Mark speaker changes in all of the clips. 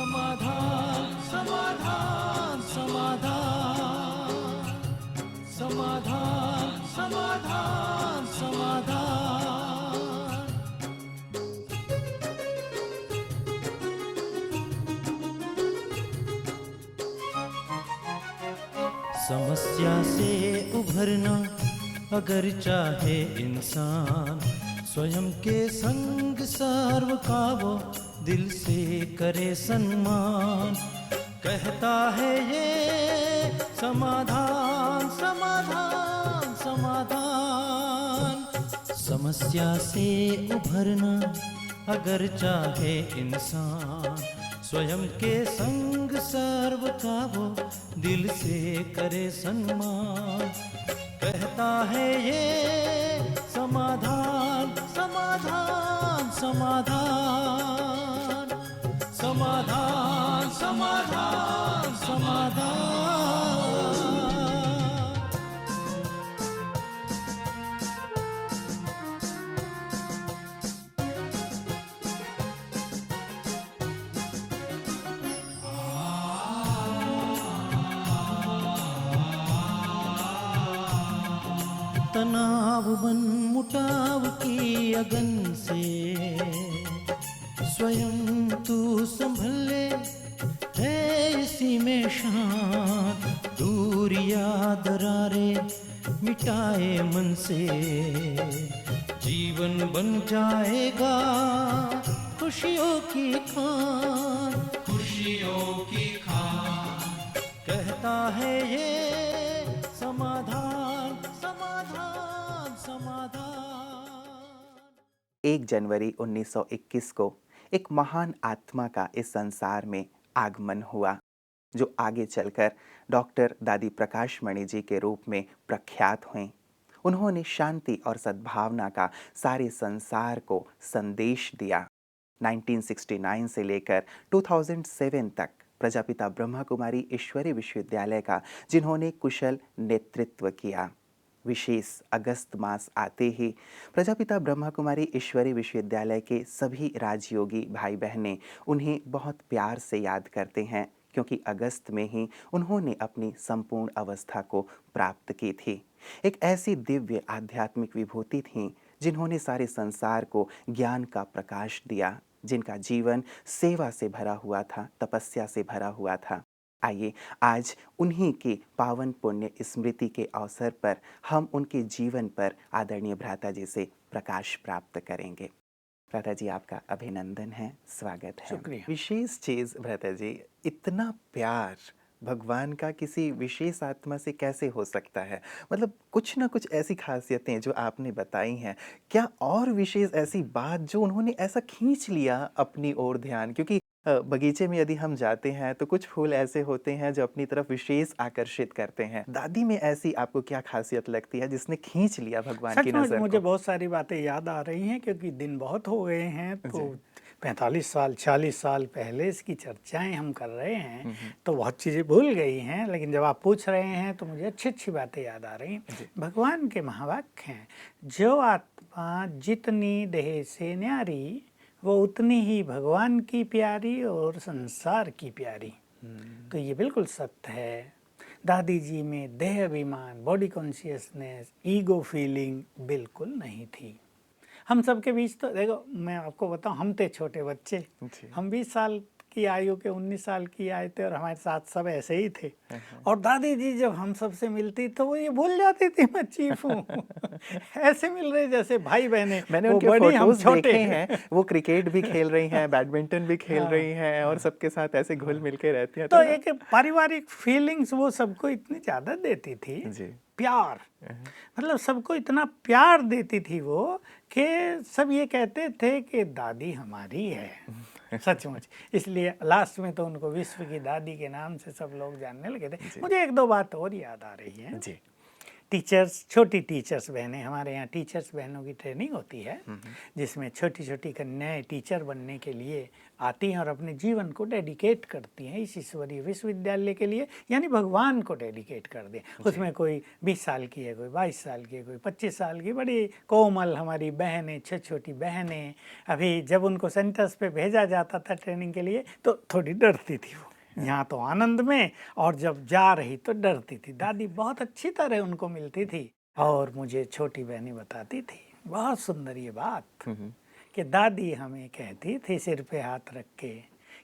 Speaker 1: समाधान समाधान समाधान समाधान समाधान समाधान। समस्या से उभरना अगर चाहे इंसान, स्वयं के संग सर्व का वो दिल से करे सम्मान। कहता है ये समाधान समाधान समाधान। समस्या से उभरना अगर चाहे इंसान, स्वयं के संग सर्व का वो दिल से करे सम्मान। कहता है ये समाधान समाधान समाधान समाधान समाधान समाधान। तनाव बन मुटाव की अगन से स्वयं तू संभल ले, है इसी में शान। दूरिया दरारे मिटाए मन से, जीवन बन जाएगा खुशियों की खान खुशियों की खान। कहता है ये समाधान समाधान समाधान।
Speaker 2: 1 जनवरी 1921 को एक महान आत्मा का इस संसार में आगमन हुआ, जो आगे चलकर डॉक्टर दादी प्रकाश मणि जी के रूप में प्रख्यात हुए। उन्होंने शांति और सद्भावना का सारे संसार को संदेश दिया। 1969 से लेकर 2007 तक प्रजापिता ब्रह्मा कुमारी ईश्वरी विश्वविद्यालय का जिन्होंने कुशल नेतृत्व किया। विशेष अगस्त मास आते ही प्रजापिता ब्रह्मा कुमारी ईश्वरी विश्वविद्यालय के सभी राजयोगी भाई बहनें उन्हें बहुत प्यार से याद करते हैं, क्योंकि अगस्त में ही उन्होंने अपनी संपूर्ण अवस्था को प्राप्त की थी। एक ऐसी दिव्य आध्यात्मिक विभूति थी जिन्होंने सारे संसार को ज्ञान का प्रकाश दिया, जिनका जीवन सेवा से भरा हुआ था, तपस्या से भरा हुआ था। आइए आज उन्हीं की पावन पुण्य स्मृति के अवसर पर हम उनके जीवन पर आदरणीय भ्राता जी से प्रकाश प्राप्त करेंगे। भ्राता जी, आपका अभिनंदन है, स्वागत है।
Speaker 1: शुक्रिया।
Speaker 2: विशेष चीज़ भ्राता जी, इतना प्यार भगवान का किसी विशेष आत्मा से कैसे हो सकता है? मतलब कुछ ना कुछ ऐसी खासियतें जो आपने बताई हैं, क्या और विशेष ऐसी बात जो उन्होंने ऐसा खींच लिया अपनी ओर ध्यान? क्योंकि बगीचे में यदि हम जाते हैं तो कुछ फूल ऐसे होते हैं जो अपनी तरफ विशेष आकर्षित करते हैं। दादी में ऐसी आपको क्या खासियत लगती है जिसने खींच लिया भगवान की
Speaker 1: सचमुच
Speaker 2: नज़र
Speaker 1: मुझे
Speaker 2: को?
Speaker 1: बहुत सारी बातें याद आ रही हैं, क्योंकि दिन बहुत हो गए हैं। तो 45 साल 40 साल पहले इसकी चर्चाएं हम कर रहे हैं, तो बहुत चीज़ें भूल गई हैं। लेकिन जब आप पूछ रहे हैं तो मुझे अच्छी अच्छी बातें याद आ रही हैं। भगवान के महावाक्य हैं, जो आत्मा जितनी देह से न्यारी, वो उतनी ही भगवान की प्यारी और संसार की प्यारी। तो ये बिल्कुल सत्य है। दादी जी में देह अभिमान, बॉडी कॉन्शियसनेस, ईगो फीलिंग बिल्कुल नहीं थी। हम सबके बीच तो देखो, मैं आपको बताऊं, हम थे छोटे बच्चे। हम 20 साल की आयु के 19 साल की आए थे, और हमारे साथ सब ऐसे ही थे। और दादी जी जब हम सबसे मिलती तो वो ये भूल जाती थी मैं चीफ हूँ। ऐसे मिल रहे जैसे भाई बहने।
Speaker 2: मैंने
Speaker 1: वो
Speaker 2: उनके
Speaker 1: बड़ी, हम
Speaker 2: फोटोज
Speaker 1: छोटे
Speaker 2: देखे हैं, वो क्रिकेट भी खेल रही हैं, बैडमिंटन भी खेल
Speaker 1: हाँ,
Speaker 2: रही हैं और सबके साथ ऐसे घुल मिल के रहती हैं।
Speaker 1: तो एक पारिवारिक फीलिंग्स वो सबको इतनी ज़्यादा देती थी।
Speaker 2: जी।
Speaker 1: प्यार, मतलब सबको इतना प्यार देती थी वो, कि सब ये कहते थे कि दादी हमारी है। सचमुच, इसलिए लास्ट में तो उनको विश्व की दादी के नाम से सब लोग जानने लगे थे। मुझे एक दो बात और याद आ रही है
Speaker 2: जी।
Speaker 1: टीचर्स, छोटी टीचर्स बहनें, हमारे यहाँ टीचर्स बहनों की ट्रेनिंग होती है जिसमें छोटी छोटी कन्याएं टीचर बनने के लिए आती हैं और अपने जीवन को डेडिकेट करती हैं इस ईश्वरीय विश्वविद्यालय के लिए, यानी भगवान को डेडिकेट कर दें। उसमें कोई 20 साल की है, कोई 22 साल की है, कोई 25 साल की, बड़ी कोमल हमारी बहनें, छोटी छोटी बहनें। अभी जब उनको सेंटर्स पे भेजा जाता था ट्रेनिंग के लिए तो थोड़ी डरती थी वो, यहाँ तो आनंद में, और जब जा रही तो डरती थी। दादी बहुत अच्छी तरह उनको मिलती थी और मुझे छोटी बहनें बताती थी बहुत सुंदर ये बात कि दादी हमें कहती थी सिर पे हाथ रख के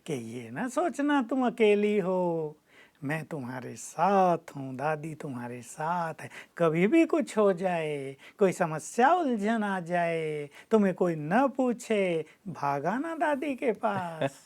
Speaker 1: कि ये ना सोचना तुम अकेली हो, मैं तुम्हारे साथ हूँ, दादी तुम्हारे साथ है। कभी भी कुछ हो जाए, कोई समस्या उलझन आ जाए, तुम्हें कोई न पूछे, भागा ना दादी के पास।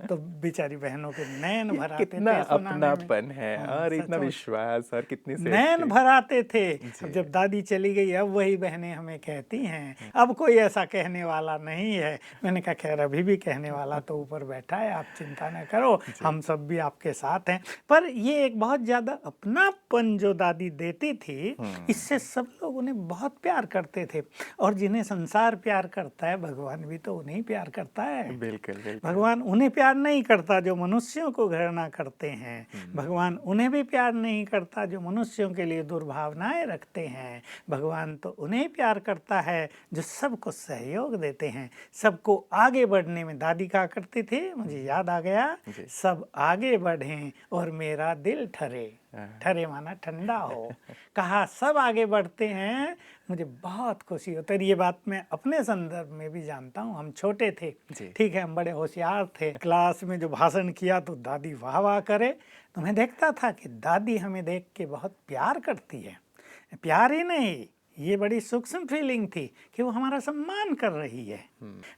Speaker 1: तो बेचारी बहनों के नैन भर आते
Speaker 2: कितना
Speaker 1: थे सुनाने में।
Speaker 2: अपनापन है और इतना
Speaker 1: सचमुच
Speaker 2: विश्वास और कितनी
Speaker 1: नैन
Speaker 2: सेफ्टी।
Speaker 1: भर आते थे।
Speaker 2: जी।
Speaker 1: अब जब दादी चली गई अब वही बहनें हमें कहती हैं, अब कोई ऐसा कहने वाला नहीं है। मैंने कहा खैर अभी भी कहने वाला तो ऊपर बैठा है, आप चिंता न करो, हम सब भी आपके साथ हैं। पर ये एक बहुत ज़्यादा अपनापन जो दादी देती थी, इससे सब लोग उन्हें बहुत प्यार करते थे। और जिन्हें संसार प्यार करता है, भगवान भी तो उन्हें प्यार करता है।
Speaker 2: बिल्कुल बिल्कुल।
Speaker 1: भगवान उन्हें प्यार नहीं करता जो मनुष्यों को घृणा करते हैं। भगवान उन्हें भी प्यार नहीं करता जो मनुष्यों के लिए दुर्भावनाएं रखते हैं। भगवान तो उन्हें प्यार करता है जो सबको सहयोग देते हैं, सबको आगे बढ़ने में। दादी कहा करती थी, मुझे याद आ गया, सब आगे बढ़ें और मेरा दिल ठरे। ठरे माना ठंडा हो। कहा सब आगे बढ़ते हैं, मुझे बहुत खुशी होती है। ये बात मैं अपने संदर्भ में भी जानता हूँ। हम छोटे थे, ठीक है, हम बड़े होशियार थे। क्लास में जो भाषण किया तो दादी वाह वाह करे, तो मैं देखता था कि दादी हमें देख के बहुत प्यार करती है। प्यार ही नहीं, ये बड़ी सूक्ष्म फीलिंग थी कि वो हमारा सम्मान कर रही है।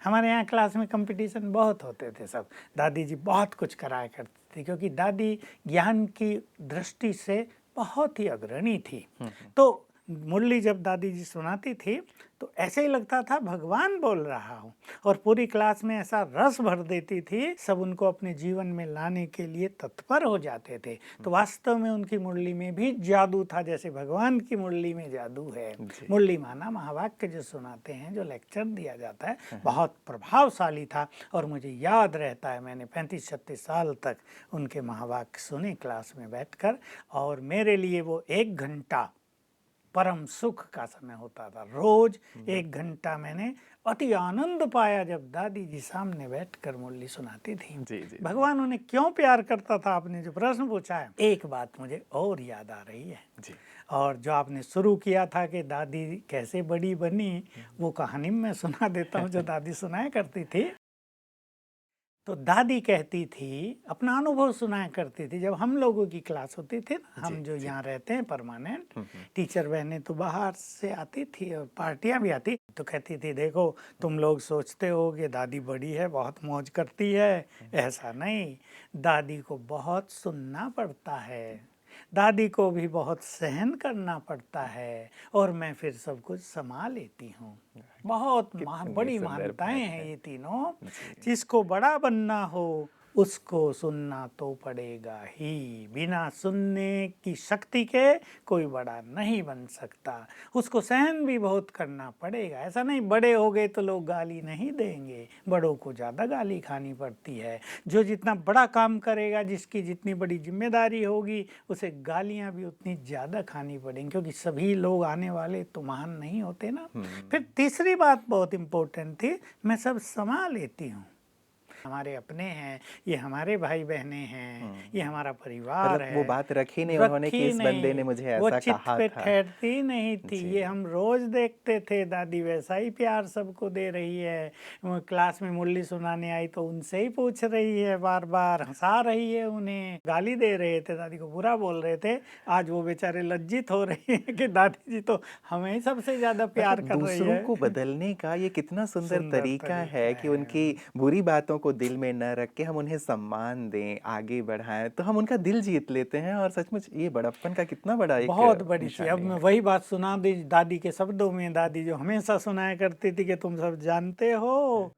Speaker 1: हमारे यहाँ क्लास में कंपटीशन बहुत होते थे सब, दादी जी बहुत कुछ कराया करती थी क्योंकि दादी ज्ञान की दृष्टि से बहुत ही अग्रणी थी। तो मुरली जब दादी जी सुनाती थी तो ऐसे ही लगता था भगवान बोल रहा हूँ, और पूरी क्लास में ऐसा रस भर देती थी, सब उनको अपने जीवन में लाने के लिए तत्पर हो जाते थे। तो वास्तव में उनकी मुरली में भी जादू था, जैसे भगवान की मुरली में जादू है। मुरली माना महावाक्य जो सुनाते हैं, जो लेक्चर दिया जाता है, बहुत प्रभावशाली था। और मुझे याद रहता है मैंने 35-36 साल तक उनके महावाक्य सुने क्लास में बैठकर, और मेरे लिए वो 1 घंटा परम सुख का समय होता था। रोज 1 घंटा मैंने अति आनंद पाया जब दादी जी सामने बैठकर मुरली सुनाती थी।
Speaker 2: जी।
Speaker 1: भगवान उन्हें क्यों प्यार करता था, आपने जो प्रश्न पूछा है, एक बात मुझे और याद आ रही है
Speaker 2: जी।
Speaker 1: और जो आपने शुरू किया था कि दादी कैसे बड़ी बनी, वो कहानी मैं सुना देता हूँ जो दादी सुनाया करती थी। तो दादी कहती थी, अपना अनुभव सुनाया करती थी। जब हम लोगों की क्लास होती थी ना, हम जो यहाँ रहते हैं परमानेंट, टीचर बहनें तो बाहर से आती थी और पार्टियां भी आती, तो कहती थी देखो तुम लोग सोचते हो कि दादी बड़ी है, बहुत मौज करती है, ऐसा नहीं, दादी को बहुत सुनना पड़ता है, दादी को भी बहुत सहन करना पड़ता है, और मैं फिर सब कुछ संभाल लेती हूँ। बहुत बड़ी महानताएं हैं ये तीनों। जिसको बड़ा बनना हो उसको सुनना तो पड़ेगा ही, बिना सुनने की शक्ति के कोई बड़ा नहीं बन सकता। उसको सहन भी बहुत करना पड़ेगा। ऐसा नहीं बड़े हो गए तो लोग गाली नहीं देंगे, बड़ों को ज़्यादा गाली खानी पड़ती है। जो जितना बड़ा काम करेगा, जिसकी जितनी बड़ी जिम्मेदारी होगी, उसे गालियाँ भी उतनी ज़्यादा खानी पड़ेंगी, क्योंकि सभी लोग आने वाले तो महान नहीं होते ना। फिर तीसरी बात बहुत इम्पोर्टेंट थी, मैं सब संभाल लेती हूँ। हमारे अपने हैं, ये हमारे भाई बहने हैं, ये हमारा परिवार
Speaker 2: मतलब
Speaker 1: है।
Speaker 2: वो बात रखी नहीं उन्होंने कि इस बंदे ने मुझे
Speaker 1: वो
Speaker 2: ऐसा
Speaker 1: चित्त
Speaker 2: कहा
Speaker 1: पे
Speaker 2: था।
Speaker 1: ठहरती नहीं थी। ये हम रोज देखते थे, दादी वैसा ही प्यार सबको दे रही है। वो क्लास में मुरली सुनाने आई तो उनसे ही पूछ रही है, बार बार हंसा रही है, उन्हें गाली दे रहे थे, दादी को बुरा बोल रहे थे। आज वो बेचारे लज्जित हो रहे हैं कि दादी जी तो हमें ही सबसे ज्यादा प्यार कर रही है।
Speaker 2: दूसरों को बदलने का ये कितना सुंदर तरीका है कि उनकी बुरी बातों को दिल में न रख के हम उन्हें सम्मान दें, आगे बढ़ाएं, तो हम उनका दिल जीत लेते हैं। और सचमुच ये बड़प्पन का कितना बड़ा एक
Speaker 1: बहुत बड़ी चीज। अब
Speaker 2: निशानी
Speaker 1: मैं
Speaker 2: है।
Speaker 1: वही बात सुना दी दादी के शब्दों में, दादी जो हमेशा सुनाया करती थी कि तुम सब जानते हो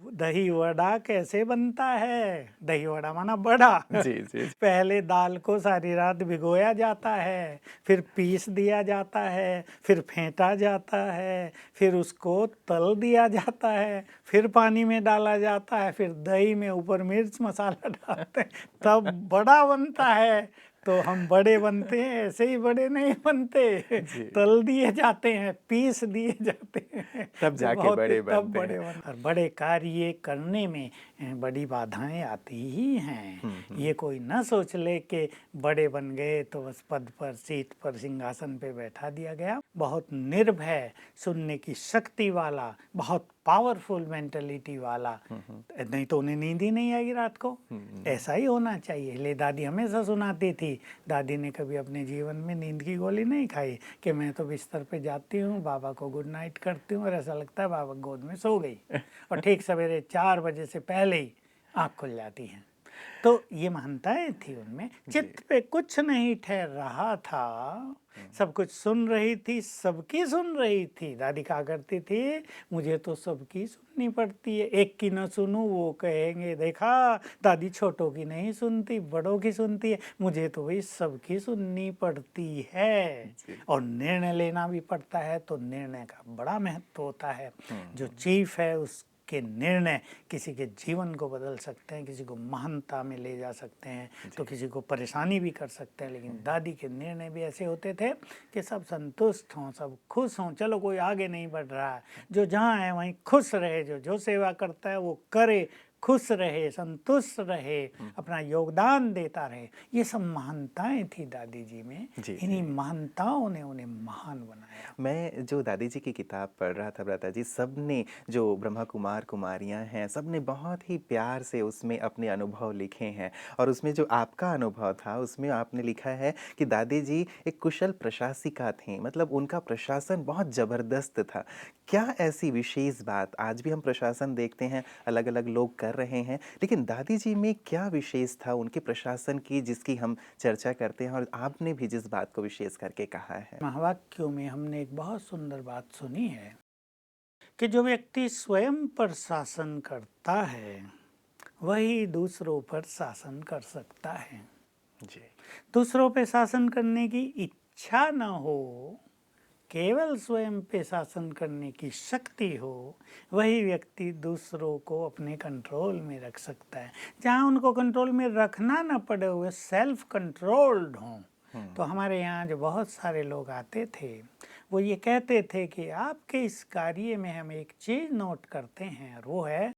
Speaker 1: दही वड़ा कैसे बनता है? दही वड़ा माना बड़ा।
Speaker 2: जी जी।
Speaker 1: पहले दाल को सारी रात भिगोया जाता है, फिर पीस दिया जाता है, फिर फेंटा जाता है, फिर उसको तल दिया जाता है, फिर पानी में डाला जाता है, फिर दही में ऊपर मिर्च मसाला डालते हैं, तब बड़ा बनता है। तो हम बड़े बनते हैं, ऐसे ही बड़े नहीं बनते।
Speaker 2: जी।
Speaker 1: तल दिए जाते हैं, पीस दिए जाते हैं,
Speaker 2: तब
Speaker 1: तो
Speaker 2: जाके
Speaker 1: बहुत
Speaker 2: बड़े
Speaker 1: तब
Speaker 2: बनते
Speaker 1: बड़े
Speaker 2: हैं।
Speaker 1: बन और बड़े कार्य करने में बड़ी बाधाएं आती ही हैं। ये कोई न सोच ले कि बड़े बन गए तो बस पद पर, सीट पर, सिंहासन पे बैठा दिया गया। बहुत निर्भय, सुनने की शक्ति वाला, बहुत पावरफुल मेंटलिटी वाला, नहीं तो उन्हें नींद ही नहीं आएगी रात को। ऐसा ही होना चाहिए। ले दादी हमेशा सुनाती थी, दादी ने कभी अपने जीवन में नींद की गोली नहीं खाई कि मैं तो बिस्तर पे जाती हूँ, बाबा को गुड नाइट करती हूँ और ऐसा लगता है बाबा गोद में सो गई और ठीक सवेरे 4 बजे से पहले ही आँख खुल जाती हैं। तो ये महानताएं थी उनमें। चित्त पे कुछ नहीं ठहर रहा था, सब कुछ सुन रही थी, सबकी सुन रही थी। दादी कहा करती थी, मुझे तो सबकी सुननी पड़ती है, एक की न सुनूं वो कहेंगे देखा दादी छोटों की नहीं सुनती, बड़ों की सुनती है, मुझे तो भाई सबकी सुननी पड़ती है। और निर्णय लेना भी पड़ता है, तो निर्णय का बड़ा महत्व होता है। जो चीफ है उस के निर्णय किसी के जीवन को बदल सकते हैं, किसी को महानता में ले जा सकते हैं, तो किसी को परेशानी भी कर सकते हैं। लेकिन दादी के निर्णय भी ऐसे होते थे कि सब संतुष्ट हों, सब खुश हों। चलो कोई आगे नहीं बढ़ रहा है, जो जहाँ है वहीं खुश रहे, जो सेवा करता है वो करे, खुश रहे, संतुष्ट रहे, अपना योगदान देता रहे। ये सब महानताएं थी दादी जी में। इन्हीं महानताओं ने उन्हें महान बनाया।
Speaker 2: मैं जो दादी जी की किताब पढ़ रहा था भ्राता जी, सब ने जो ब्रह्मा कुमार कुमारियाँ हैं, सब ने बहुत ही प्यार से उसमें अपने अनुभव लिखे हैं। और उसमें जो आपका अनुभव था, उसमें आपने लिखा है कि दादी जी एक कुशल प्रशासिका थीं, मतलब उनका प्रशासन बहुत ज़बरदस्त था। क्या ऐसी विशेष बात, आज भी हम प्रशासन देखते हैं अलग अलग लोग कर रहे हैं, लेकिन दादी जी में क्या विशेष था उनके प्रशासन की जिसकी हम चर्चा करते हैं, और आपने भी जिस बात को विशेष करके कहा है?
Speaker 1: महावाक्यों में हमने एक बहुत सुंदर बात सुनी है कि जो व्यक्ति स्वयं पर शासन करता है वही दूसरों पर शासन कर सकता है।
Speaker 2: जी।
Speaker 1: दूसरों पे शासन करने की इच्छा न हो, केवल स्वयं पे शासन करने की शक्ति हो, वही व्यक्ति दूसरों को अपने कंट्रोल में रख सकता है। जहाँ उनको कंट्रोल में रखना न पड़े, हुए सेल्फ कंट्रोल्ड हों। तो हमारे यहाँ जो बहुत सारे लोग आते थे वो ये कहते थे कि आपके इस कार्य में हम एक चीज़ नोट करते हैं, और वो है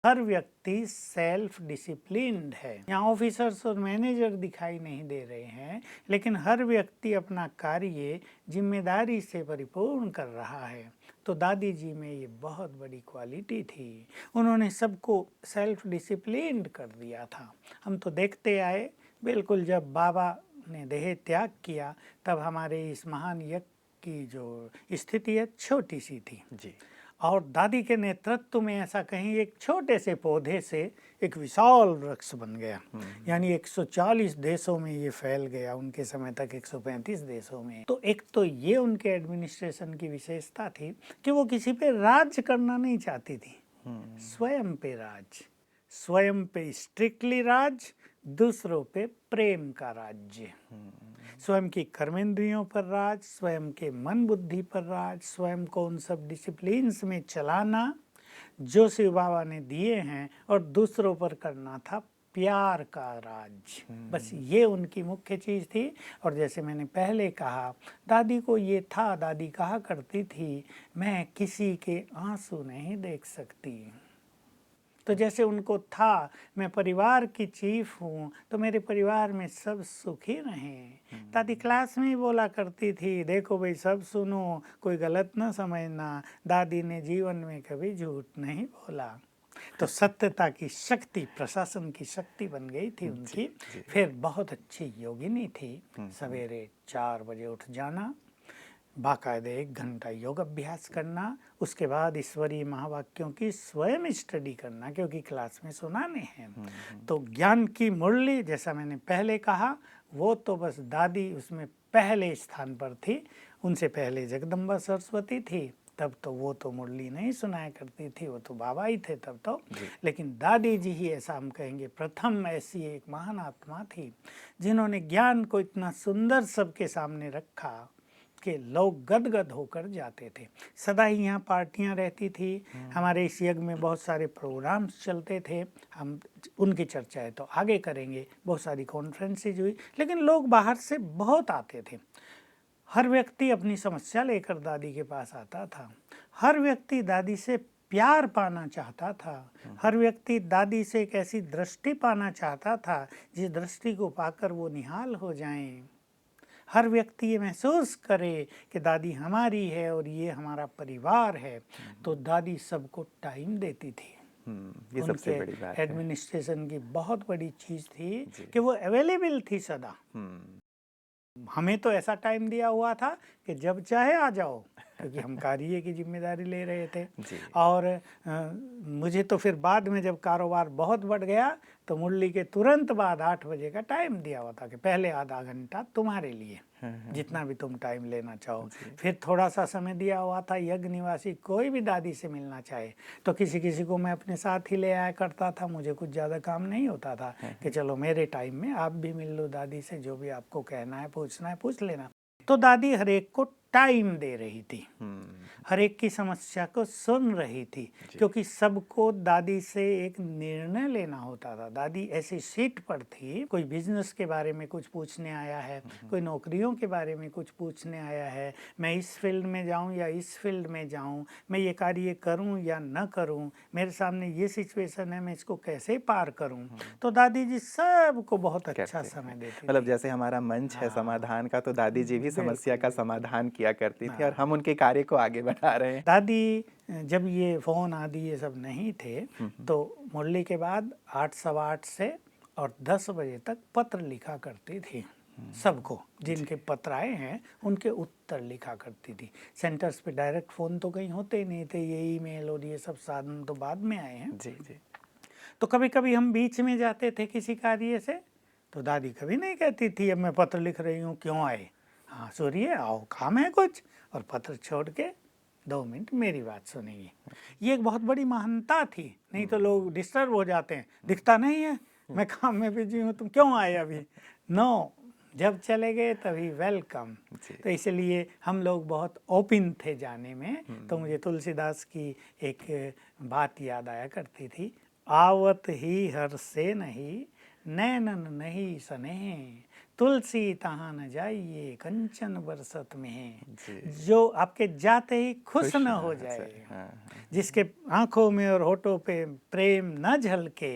Speaker 1: हर व्यक्ति सेल्फ डिसिप्लिन्ड है। यहाँ ऑफिसर्स और मैनेजर दिखाई नहीं दे रहे हैं, लेकिन हर व्यक्ति अपना कार्य जिम्मेदारी से परिपूर्ण कर रहा है। तो दादी जी में ये बहुत बड़ी क्वालिटी थी, उन्होंने सबको सेल्फ डिसिप्लिन्ड कर दिया था। हम तो देखते आए, बिल्कुल जब बाबा ने देह त्याग किया तब हमारे इस महान यज्ञ की जो स्थिति है छोटी सी थी
Speaker 2: जी।
Speaker 1: और दादी के नेतृत्व में ऐसा कहीं एक छोटे से पौधे से एक विशाल वृक्ष बन गया। यानी 140 देशों में ये फैल गया, उनके समय तक 135 देशों में। तो एक तो ये उनके एडमिनिस्ट्रेशन की विशेषता थी कि वो किसी पे राज करना नहीं चाहती थी, स्वयं पे राज, स्वयं पे स्ट्रिक्टली राज, दूसरों पे प्रेम का राज्य, स्वयं की कर्मेंद्रियों पर राज, स्वयं के मन बुद्धि पर राज, स्वयं को उन सब डिसिप्लिन्स में चलाना जो शिव बाबा ने दिए हैं, और दूसरों पर करना था प्यार का राज। बस ये उनकी मुख्य चीज़ थी। और जैसे मैंने पहले कहा, दादी को ये था, दादी कहा करती थी, मैं किसी के आंसू नहीं देख सकती। तो जैसे उनको था, मैं परिवार की चीफ हूँ तो मेरे परिवार में सब सुखी रहें। दादी क्लास में ही बोला करती थी, देखो भाई सब सुनो, कोई गलत ना समझना, दादी ने जीवन में कभी झूठ नहीं बोला। तो सत्यता की शक्ति, प्रशासन की शक्ति बन गई थी उनकी। फिर बहुत अच्छी योगिनी थी, सवेरे 4 बजे उठ जाना, बाकायदे 1 घंटा योग अभ्यास करना, उसके बाद ईश्वरीय महावाक्यों की स्वयं स्टडी करना, क्योंकि क्लास में सुनाने हैं। तो ज्ञान की मुरली, जैसा मैंने पहले कहा, वो तो बस दादी उसमें पहले स्थान पर थी। उनसे पहले जगदम्बा सरस्वती थी, तब तो वो तो मुरली नहीं सुनाया करती थी, वो तो बाबा ही थे तब तो। लेकिन दादी जी ही, ऐसा हम कहेंगे, प्रथम ऐसी एक महान आत्मा थी जिन्होंने ज्ञान को इतना सुंदर सबके सामने रखा कि लोग गदगद होकर जाते थे। सदा ही यहाँ पार्टियाँ रहती थी, हमारे इस यज्ञ में बहुत सारे प्रोग्राम्स चलते थे, हम उनकी चर्चाएं तो आगे करेंगे। बहुत सारी कॉन्फ्रेंसेज हुई, लेकिन लोग बाहर से बहुत आते थे। हर व्यक्ति अपनी समस्या लेकर दादी के पास आता था, हर व्यक्ति दादी से प्यार पाना चाहता था, हर व्यक्ति दादी से एक ऐसी दृष्टि पाना चाहता था जिस दृष्टि को पाकर वो निहाल हो जाएं। हर व्यक्ति ये महसूस करे कि दादी हमारी है और ये हमारा परिवार है। तो दादी सबको टाइम देती थी।
Speaker 2: ये सबसे बड़ी बात है।
Speaker 1: एडमिनिस्ट्रेशन की बहुत बड़ी चीज़ थी कि वो अवेलेबल थी सदा। हमें तो ऐसा टाइम दिया हुआ था कि जब चाहे आ जाओ, क्योंकि हम कार्य की जिम्मेदारी ले रहे थे। और मुझे तो फिर बाद में जब कारोबार बहुत बढ़ गया तो मुरली के तुरंत बाद 8 बजे का टाइम दिया हुआ था कि पहले आधा घंटा तुम्हारे लिए, जितना भी तुम टाइम लेना चाहो। फिर थोड़ा सा समय दिया हुआ था, यज्ञ निवासी कोई भी दादी से मिलना चाहे तो किसी किसी को मैं अपने साथ ही ले आया करता था। मुझे कुछ ज़्यादा काम नहीं होता था कि चलो मेरे टाइम में आप भी मिल लो दादी से, जो भी आपको कहना है पूछना है पूछ लेना। तो दादी हर एक को टाइम दे रही थी, हर एक की समस्या को सुन रही थी, क्योंकि सबको दादी से एक निर्णय लेना होता था। दादी ऐसी सीट पर थी, कोई बिजनेस के बारे में कुछ पूछने आया है, कोई नौकरियों के बारे में कुछ पूछने आया है, मैं इस फील्ड में जाऊं या इस फील्ड में जाऊं, मैं ये कार्य करूं या न करूं, मेरे सामने ये सिचुएशन है, मैं इसको कैसे पार करूं। तो दादी जी सबको बहुत अच्छा समय देती।
Speaker 2: मतलब जैसे हमारा मंच है समाधान का, तो दादी जी भी समस्या का समाधान किया करती थी और हम उनके कार्य को आगे बढ़ा रहे हैं।
Speaker 1: दादी जब ये फ़ोन आदि ये सब नहीं थे तो मुरली के बाद 8, सवा 8 से और 10 बजे तक पत्र लिखा करती थी सबको। जिनके पत्र आए हैं उनके उत्तर लिखा करती थी। सेंटर्स पे डायरेक्ट फ़ोन तो कहीं होते ही नहीं थे, ये ईमेल और ये सब साधन तो बाद में आए हैं। तो कभी कभी हम बीच में जाते थे किसी कार्य से, तो दादी कभी नहीं कहती थी अब मैं पत्र लिख रही हूँ क्यों आए, हाँ सुनिए आओ काम है कुछ, और पत्र छोड़ के 2 मिनट मेरी बात सुनेंगे। ये एक बहुत बड़ी महानता थी। नहीं तो लोग डिस्टर्ब हो जाते हैं, दिखता नहीं है मैं काम में बिजी हूँ, तुम क्यों आए अभी। नो, जब चले गए तभी वेलकम। तो इसलिए हम लोग बहुत ओपन थे जाने में। तो मुझे तुलसीदास की एक बात याद आया करती थी, आवत ही हर से नहीं नैनन नहीं स्नेह, तुलसी तहाँ न जाइए कंचन बरसत में। जो आपके जाते ही खुश न हो जाए, जिसके आंखों में और होठों पे प्रेम न झलके,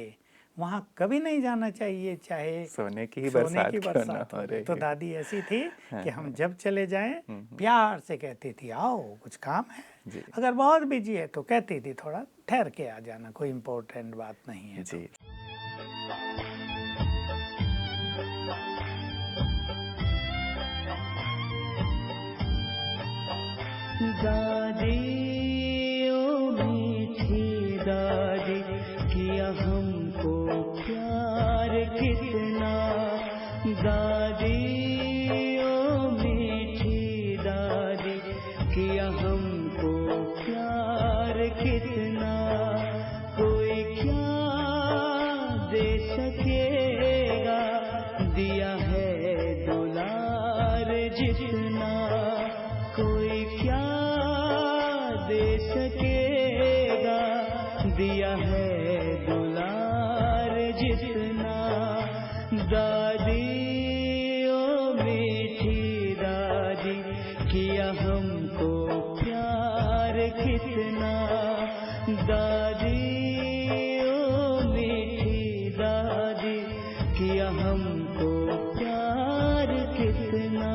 Speaker 1: वहाँ कभी नहीं जाना चाहिए, चाहे
Speaker 2: सोने की बरसात
Speaker 1: हो। तो दादी ऐसी थी कि हम जब चले जाएं प्यार से कहती थी आओ कुछ काम है। अगर बहुत बिजी है तो कहती थी थोड़ा ठहर के आ जाना, कोई इम्पोर्टेंट बात नहीं है।
Speaker 3: दादी ओ मीठी दादी, किया हमको प्यार कितना। दादी ओ मीठी दादी, किया हमको प्यार कितना। कोई क्या दे सकेगा, दिया है दुलार जितना। कोई क्या दे सकेगा, दिया है दुलार जितना। दादी ओ मीठी दादी, किया हमको प्यार कितना। दादी ओ मीठी दादी, किया हमको प्यार कितना।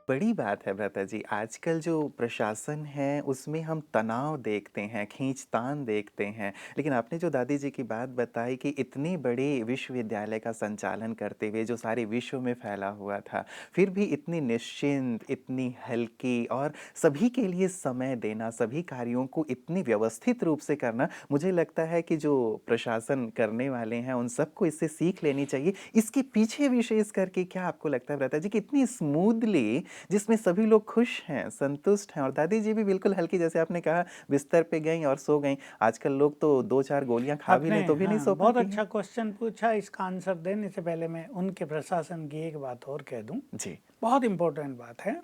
Speaker 2: बड़ी बात है भ्राता जी। आजकल जो प्रशासन है उसमें हम तनाव देखते हैं, खींचतान देखते हैं। लेकिन आपने जो दादी जी की बात बताई कि इतनी बड़ी विश्वविद्यालय का संचालन करते हुए जो सारे विश्व में फैला हुआ था, फिर भी इतनी निश्चिंत, इतनी हल्की और सभी के लिए समय देना, सभी कार्यों को इतनी व्यवस्थित रूप से करना, मुझे लगता है कि जो प्रशासन करने वाले हैं उन सबको इससे सीख लेनी चाहिए। इसके पीछे विशेष करके क्या आपको लगता है भ्राता जी कि इतनी स्मूथली जिसमें सभी लोग खुश हैं, संतुष्ट हैं और दादी जी भी बिल्कुल हल्की, जैसे आपने कहा बिस्तर पे गईं और सो गईं। आजकल लोग तो 2-4 गोलियां खा भी
Speaker 1: आपने
Speaker 2: लें तो भी नहीं सो
Speaker 1: बहुत
Speaker 2: पाती हैं।
Speaker 1: अच्छा क्वेश्चन पूछा। इसका आंसर देने से पहले मैं उनके प्रशासन की एक बात और कह दूं,
Speaker 2: जी,
Speaker 1: बहुत इम्पोर्टेंट बात है।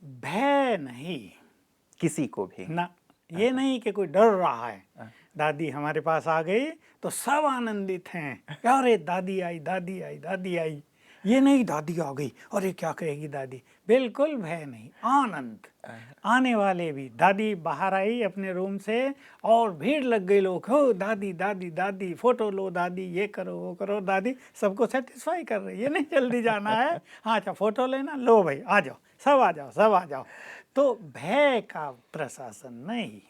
Speaker 1: भय नहीं,
Speaker 2: किसी को भी।
Speaker 1: ना, ये नहीं कि कोई डर रहा है। दादी हमारे पास आ गई तो सब आनंदित हैं, अरे दादी आई, दादी आई, दादी आई। ये नहीं दादी आ गई, अरे क्या कहेगी दादी। बिल्कुल भय नहीं, आनंद। आने वाले भी, दादी बाहर आई अपने रूम से और भीड़ लग गई, लोग हो दादी दादी दादी, फोटो लो दादी, ये करो वो करो। दादी सबको सेटिस्फाई कर रही है, नहीं जल्दी जाना है, हाँ अच्छा फोटो लेना, लो भाई आ जाओ, सब आ जाओ, सब आ जाओ। तो भय का प्रशासन नहीं,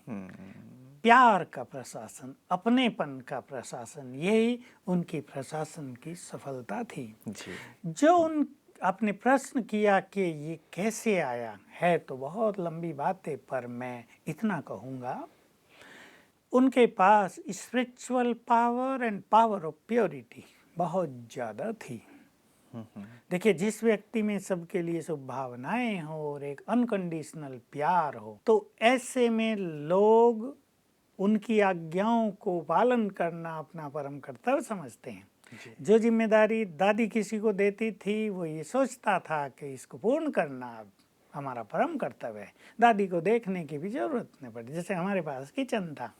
Speaker 1: प्यार का प्रशासन, अपनेपन का प्रशासन, यही उनकी प्रशासन की सफलता थी।
Speaker 2: जी,
Speaker 1: जो उन आपने प्रश्न किया कि ये कैसे आया है, तो बहुत लंबी बात है, पर मैं इतना कहूँगा, उनके पास spiritual power and power of purity बहुत ज़्यादा थी। देखिए, जिस व्यक्ति में सबके लिए शुभ भावनाएं हो और एक अनकंडीशनल प्यार हो, तो ऐसे में लोग उनकी आज्ञाओं को पालन करना अपना परम कर्तव्य समझते हैं। जो जिम्मेदारी दादी किसी को देती थी, वो ये सोचता था कि इसको पूर्ण करना हमारा परम कर्तव्य है। दादी को देखने की भी जरूरत नहीं पड़ी। जैसे हमारे पास किचन था,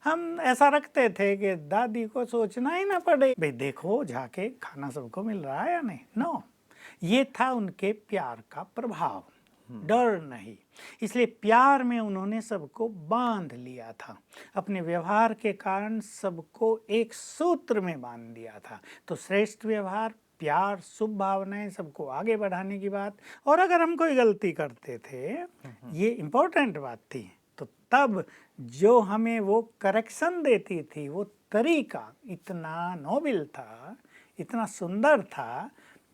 Speaker 1: हम ऐसा रखते थे कि दादी को सोचना ही ना पड़े, भाई देखो जाके खाना सबको मिल रहा है या नहीं। नो, ये था उनके प्यार का प्रभाव, डर नहीं। इसलिए प्यार में उन्होंने सबको बांध लिया था, अपने व्यवहार के कारण सबको एक सूत्र में बांध दिया था। तो श्रेष्ठ व्यवहार, प्यार, शुभ भावनाएं, सबको आगे बढ़ाने की बात। और अगर हम कोई गलती करते थे, ये इम्पोर्टेंट बात थी, तो तब जो हमें वो करेक्शन देती थी, वो तरीका इतना नोबल था, इतना सुंदर था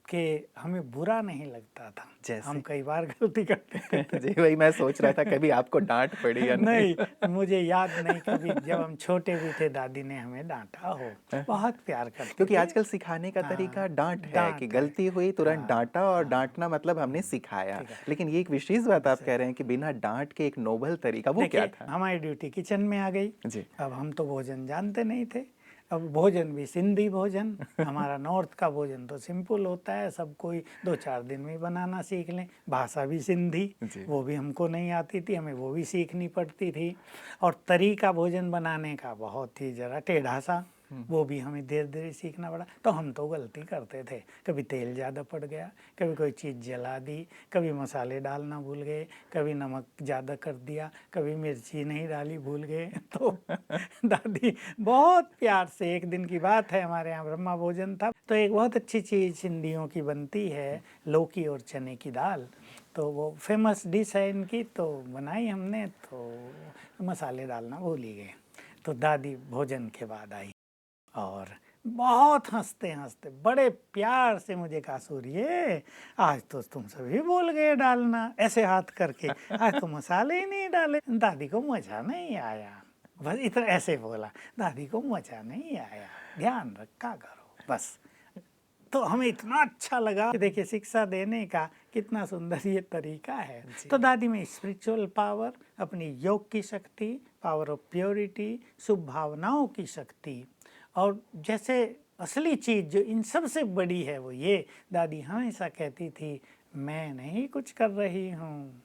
Speaker 1: कि हमें बुरा नहीं लगता था।
Speaker 2: जैसे?
Speaker 1: हम कई बार गलती करते थे।
Speaker 2: जी वही मैं सोच रहा था कभी आपको डांट पड़ी या नहीं।
Speaker 1: नहीं, मुझे याद नहीं कभी जब हम छोटे भी थे दादी ने हमें डांटा हो। बहुत प्यार करते
Speaker 2: क्योंकि
Speaker 1: थे।
Speaker 2: आजकल सिखाने का तरीका डांट है
Speaker 1: डांट
Speaker 2: कि
Speaker 1: है।
Speaker 2: गलती हुई तुरंत
Speaker 1: हाँ,
Speaker 2: डांटा और डांटना मतलब हमने सिखाया।
Speaker 1: ठीक है।
Speaker 2: लेकिन ये एक विशेष बात आप कह रहे हैं कि बिना डांट के एक नोबल तरीका, वो क्या
Speaker 1: देखिए,
Speaker 2: था?
Speaker 1: हमारी ड्यूटी किचन में आ गई।
Speaker 2: जी,
Speaker 1: अब हम तो भोजन जानते नहीं थे। अब भोजन भी सिंधी भोजन, हमारा नॉर्थ का भोजन तो सिंपल होता है, सब कोई 2-4 दिन में बनाना सीख लें। भाषा भी सिंधी,
Speaker 2: जी।
Speaker 1: वो भी हमको नहीं आती थी, हमें वो भी सीखनी पड़ती थी। और तरीका भोजन बनाने का बहुत ही ज़रा टेढ़ा सा, वो भी हमें धीरे धीरे सीखना पड़ा। तो हम तो गलती करते थे, कभी तेल ज़्यादा पड़ गया, कभी कोई चीज़ जला दी, कभी मसाले डालना भूल गए, कभी नमक ज़्यादा कर दिया, कभी मिर्ची नहीं डाली भूल गए। तो दादी बहुत प्यार से, एक दिन की बात है, हमारे यहाँ ब्रह्मा भोजन था, तो एक बहुत अच्छी चीज़ सिंधियों की बनती है, लौकी और चने की दाल। तो वो फेमस डिश है इनकी, तो बनाई हमने, तो मसाले डालना भूल ही गए। तो दादी भोजन के बाद आई और बहुत हंसते हंसते बड़े प्यार से मुझे कहा, सूर्य आज तो तुम सभी भूल गए डालना, ऐसे हाथ करके, आज तो मसाले ही नहीं डाले। दादी को मजा नहीं आया, बस इतना ऐसे बोला, दादी को मजा नहीं आया, ध्यान रखा करो बस। तो हमें इतना अच्छा लगा कि देखिए शिक्षा देने का कितना सुंदर ये तरीका है। तो दादी में स्पिरिचुअल पावर, अपनी योग की शक्ति, पावर ऑफ प्योरिटी, शुभ भावनाओं की शक्ति, और जैसे असली चीज़ जो इन सबसे बड़ी है वो ये, दादी हमेशा कहती थी, मैं नहीं कुछ कर रही हूँ,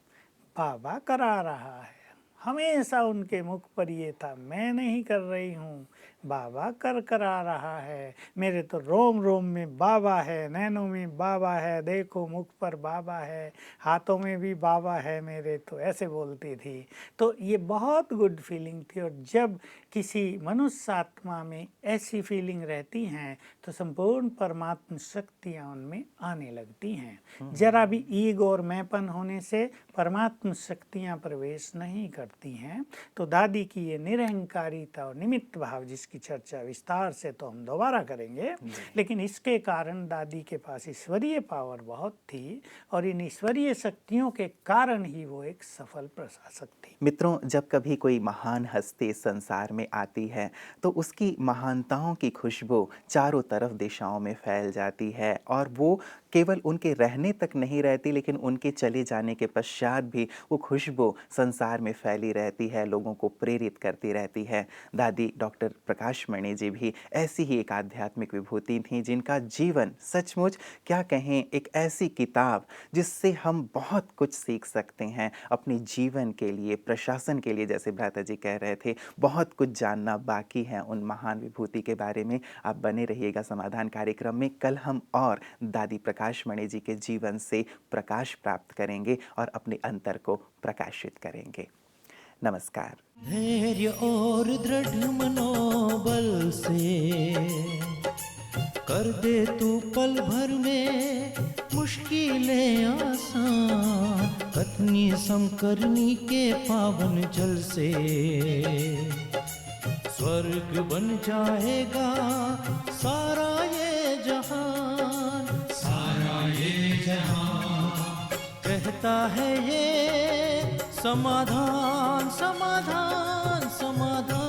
Speaker 1: बाबा करा रहा है। हमेशा उनके मुख पर ये था, मैं नहीं कर रही हूँ, बाबा कर करा रहा है, मेरे तो रोम रोम में बाबा है, नैनों में बाबा है, देखो मुख पर बाबा है, हाथों में भी बाबा है मेरे, तो ऐसे बोलती थी। तो ये बहुत गुड फीलिंग थी। और जब किसी मनुष्य आत्मा में ऐसी फीलिंग रहती हैं तो संपूर्ण परमात्म शक्तियाँ उनमें आने लगती हैं। जरा भी ईगो और मैंपन होने से परमात्म शक्तियाँ प्रवेश नहीं करती हैं। तो दादी की ये निरहंकारिता और निमित्त भाव, जिसकी चर्चा विस्तार से तो हम दोबारा करेंगे, लेकिन इसके कारण दादी के पास ईश्वरीय पावर बहुत थी और इन ईश्वरीय शक्तियों के कारण ही वो एक सफल प्रशासक थी।
Speaker 2: मित्रों, जब कभी कोई महान हस्ती संसार में आती है तो उसकी महानताओं की खुशबू चारों तरफ दिशाओं में फैल जाती है, और वो केवल उनके रहने तक नहीं रहती, लेकिन उनके चले जाने के पश्चात भी वो खुशबू संसार में फैली रहती है, लोगों को प्रेरित करती रहती है। दादी डॉक्टर प्रकाश मणि जी भी ऐसी ही एक आध्यात्मिक विभूति थी, जिनका जीवन सचमुच क्या कहें, एक ऐसी किताब जिससे हम बहुत कुछ सीख सकते हैं अपने जीवन के लिए, प्रशासन के लिए। जैसे भ्राता जी कह रहे थे, बहुत कुछ जानना बाकी है उन महान विभूति के बारे में। आप बने रहिएगा समाधान कार्यक्रम में। कल हम और दादी प्रकाश मणि जी के जीवन से प्रकाश प्राप्त करेंगे और अपने अंतर को प्रकाशित करेंगे। नमस्कार।
Speaker 3: धैर्य और दृढ़ मनोबल से कर दे तू पल भर में मुश्किलें आसान, कतनी समकरनी के पावन जल से स्वर्ग बन जाएगा सारा ये जहान, सारा ये जहान। कहता है ये समाधान, समाधान, समाधान।